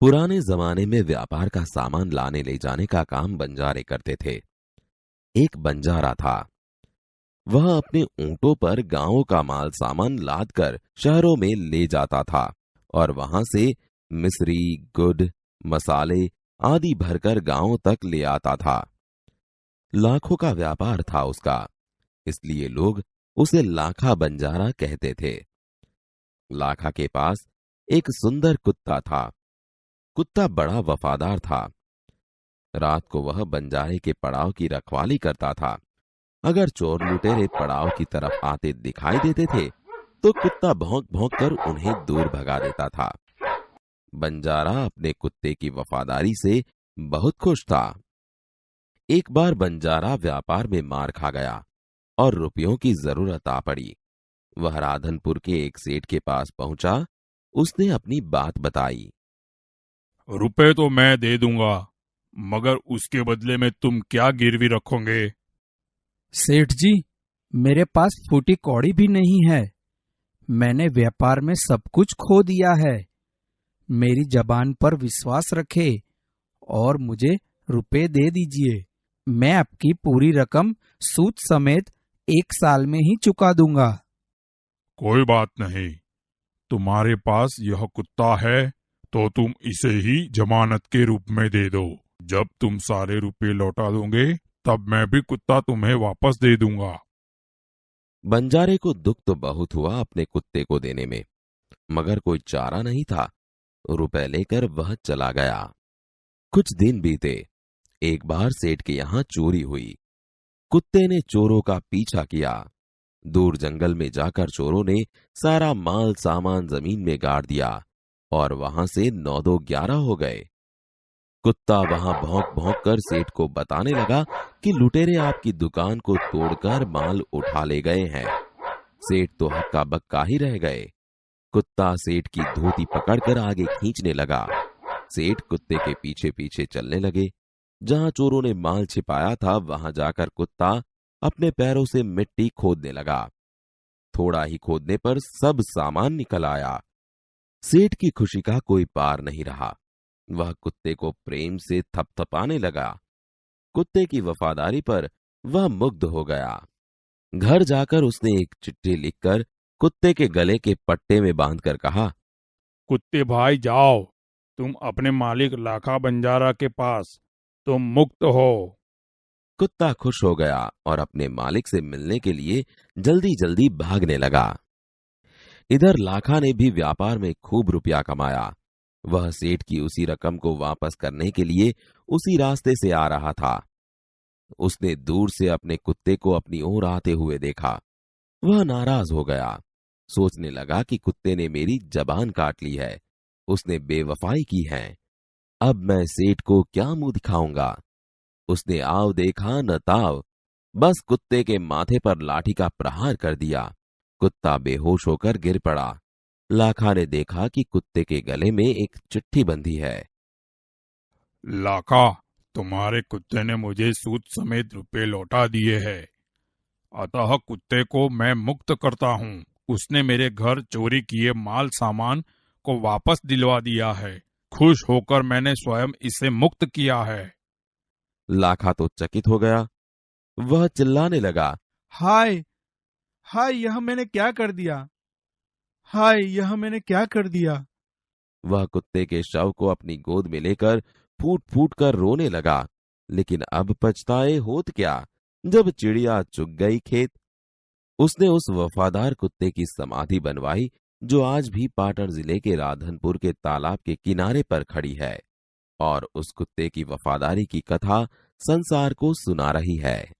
पुराने जमाने में व्यापार का सामान लाने ले जाने का काम बंजारे करते थे। एक बंजारा था। वह अपने ऊंटों पर गांवों का माल सामान लाद कर शहरों में ले जाता था और वहां से मिस्री, गुड़, मसाले आदि भरकर गांवों तक ले आता था। लाखों का व्यापार था उसका, इसलिए लोग उसे लाखा बंजारा कहते थे। लाखा के पास एक सुंदर कुत्ता था। कुत्ता बड़ा वफादार था। रात को वह बंजारे के पड़ाव की रखवाली करता था। अगर चोर लुटेरे पड़ाव की तरफ आते दिखाई देते थे तो कुत्ता भौंक भौंक कर उन्हें दूर भगा देता था। बंजारा अपने कुत्ते की वफादारी से बहुत खुश था। एक बार बंजारा व्यापार में मार खा गया और रुपयों की जरूरत आ पड़ी। वह राधनपुर के एक सेठ के पास पहुंचा। उसने अपनी बात बताई। रुपए तो मैं दे दूंगा, मगर उसके बदले में तुम क्या गिरवी रखोगे? सेठ जी, मेरे पास फूटी कौड़ी भी नहीं है। मैंने व्यापार में सब कुछ खो दिया है। मेरी जबान पर विश्वास रखे और मुझे रुपए दे दीजिए। मैं आपकी पूरी रकम सूद समेत 1 साल में ही चुका दूंगा। कोई बात नहीं, तुम्हारे पास यह कुत्ता है तो तुम इसे ही जमानत के रूप में दे दो। जब तुम सारे रुपए लौटा दोगे तब मैं भी कुत्ता तुम्हें वापस दे दूंगा। बंजारे को दुख तो बहुत हुआ अपने कुत्ते को देने में, मगर कोई चारा नहीं था। रुपए लेकर वह चला गया। कुछ दिन बीते। एक बार सेठ के यहां चोरी हुई। कुत्ते ने चोरों का पीछा किया। दूर जंगल में जाकर चोरों ने सारा माल सामान जमीन में गाड़ दिया और वहां से 9-2-11 हो गए। कुत्ता वहां भौंक भौंक कर सेठ को बताने लगा कि लुटेरे आपकी दुकान को तोड़कर माल उठा ले गए हैं। सेठ तो हक्का बक्का ही रह गए। कुत्ता सेठ की धोती पकड़कर आगे खींचने लगा। सेठ कुत्ते के पीछे पीछे चलने लगे। जहां चोरों ने माल छिपाया था वहां जाकर कुत्ता अपने पैरों से मिट्टी खोदने लगा। थोड़ा ही खोदने पर सब सामान निकल आया। सेठ की खुशी का कोई पार नहीं रहा। वह कुत्ते को प्रेम से थपथपाने लगा। कुत्ते की वफादारी पर वह मुग्ध हो गया। घर जाकर उसने एक चिट्ठी लिखकर कुत्ते के गले के पट्टे में बांधकर कहा, कुत्ते भाई जाओ, तुम अपने मालिक लाखा बंजारा के पास, तुम मुक्त हो। कुत्ता खुश हो गया और अपने मालिक से मिलने के लिए जल्दी जल्दी भागने लगा। इधर लाखा ने भी व्यापार में खूब रुपया कमाया। वह सेठ की उसी रकम को वापस करने के लिए उसी रास्ते से आ रहा था। उसने दूर से अपने कुत्ते को अपनी ओर आते हुए देखा। वह नाराज हो गया। सोचने लगा कि कुत्ते ने मेरी जबान काट ली है, उसने बेवफाई की है। अब मैं सेठ को क्या मुंह दिखाऊंगा। उसने आव देखा न ताव, बस कुत्ते के माथे पर लाठी का प्रहार कर दिया। कुत्ता बेहोश होकर गिर पड़ा। लाखा ने देखा कि कुत्ते के गले में एक चिट्ठी बंधी है। लाखा, तुम्हारे कुत्ते ने मुझे सूद समेत रुपए लौटा दिए हैं, अतः कुत्ते को मैं मुक्त करता हूँ। उसने मेरे घर चोरी किए माल सामान को वापस दिलवा दिया है। खुश होकर मैंने स्वयं इसे मुक्त किया है। लाखा तो चकित हो गया। वह चिल्लाने लगा, हाय हाय, यह मैंने क्या कर दिया। हाय, यह मैंने क्या कर दिया। वह कुत्ते के शव को अपनी गोद में लेकर फूट फूट कर रोने लगा। लेकिन अब पछताए होत क्या, जब चिड़िया चुग गई खेत। उसने उस वफादार कुत्ते की समाधि बनवाई जो आज भी पाटन जिले के राधनपुर के तालाब के किनारे पर खड़ी है और उस कुत्ते की वफादारी की कथा संसार को सुना रही है।